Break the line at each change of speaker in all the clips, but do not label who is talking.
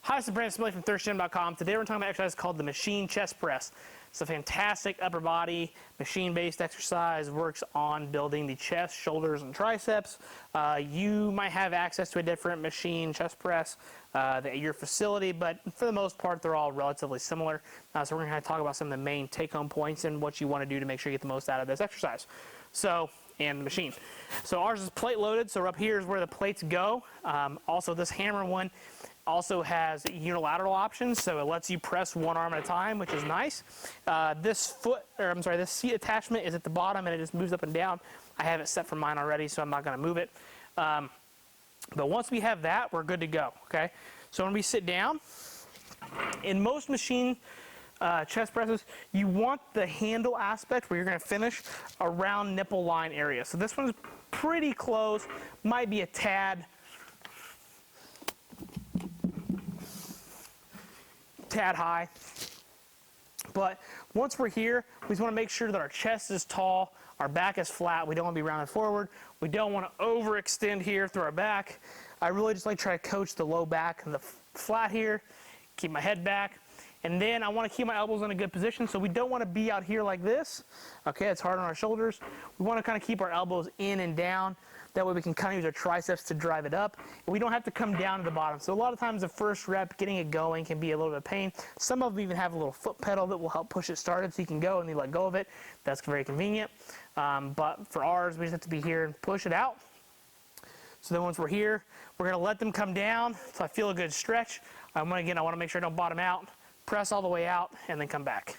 Hi, this is Brandon Smiley from thirstgym.com. Today we're talking about an exercise called the machine chest press. It's a fantastic upper body machine-based exercise. Works on building the chest, shoulders, and triceps. You might have access to a different machine chest press at your facility, but for the most part they're all relatively similar. So we're going to talk about some of the main take-home points and what you want to do to make sure you get the most out of this exercise. And the machine. So ours is plate loaded, so up here is where the plates go. Also, this hammer one also has unilateral options, so it lets you press one arm at a time, which is nice. This seat attachment is at the bottom and it just moves up and down. I have it set for mine already, so I'm not going to move it. But once we have that, we're good to go. Okay. So when we sit down, in most machine chest presses, you want the handle aspect where you're going to finish around nipple line area. So this one's pretty close, might be a tad high. But once we're here, we just want to make sure that our chest is tall, our back is flat. We don't want to be rounded forward. We don't want to overextend here through our back. I really just like to try to coach the low back and the flat here, keep my head back. And then I want to keep my elbows in a good position, so we don't want to be out here like this. Okay, it's hard on our shoulders. We want to kind of keep our elbows in and down. That way we can kind of use our triceps to drive it up. And we don't have to come down to the bottom. So a lot of times the first rep, getting it going, can be a little bit of pain. Some of them even have a little foot pedal that will help push it started so you can go and you let go of it. That's very convenient. But for ours, we just have to be here and push it out. So then once we're here, we're going to let them come down so I feel a good stretch. Again, I want to make sure I don't bottom out. Press all the way out and then come back.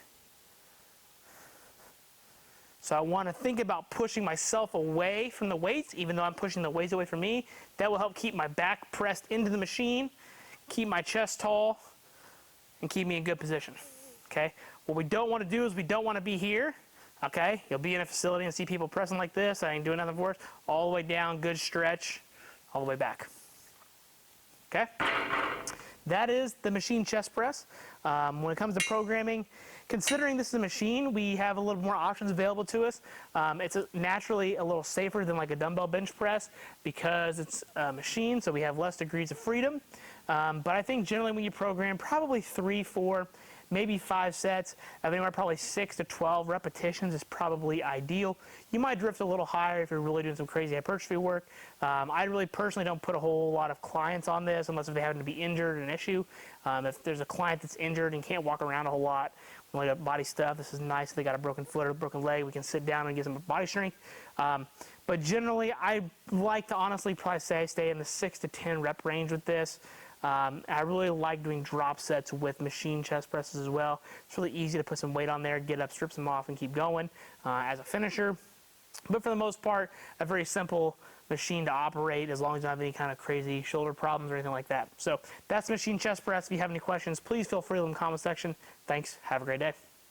So I want to think about pushing myself away from the weights, even though I'm pushing the weights away from me. That will help keep my back pressed into the machine, keep my chest tall, and keep me in good position. Okay. What we don't want to do is we don't want to be here. Okay. You'll be in a facility and see people pressing like this. I ain't doing nothing for it. All the way down, good stretch, all the way back. Okay. That is the machine chest press. When it comes to programming, considering this is a machine, we have a little more options available to us. It's naturally a little safer than like a dumbbell bench press because it's a machine, so we have less degrees of freedom. But I think generally when you program, probably 3, 4, maybe 5 sets, anywhere probably 6 to 12 repetitions is probably ideal. You might drift a little higher if you're really doing some crazy hypertrophy work. I really personally don't put a whole lot of clients on this unless if they happen to be injured, an issue. If there's a client that's injured and can't walk around a whole lot, we got body stuff, this is nice. If they got a broken foot or a broken leg, we can sit down and get some body strength. But generally, I like to honestly probably say stay in the 6 to 10 rep range with this. I really like doing drop sets with machine chest presses as well. It's really easy to put some weight on there, get up, strip them off, and keep going as a finisher. But for the most part, a very simple machine to operate as long as you don't have any kind of crazy shoulder problems or anything like that. So that's the machine chest press. If you have any questions, please feel free to leave them in the comment section. Thanks. Have a great day.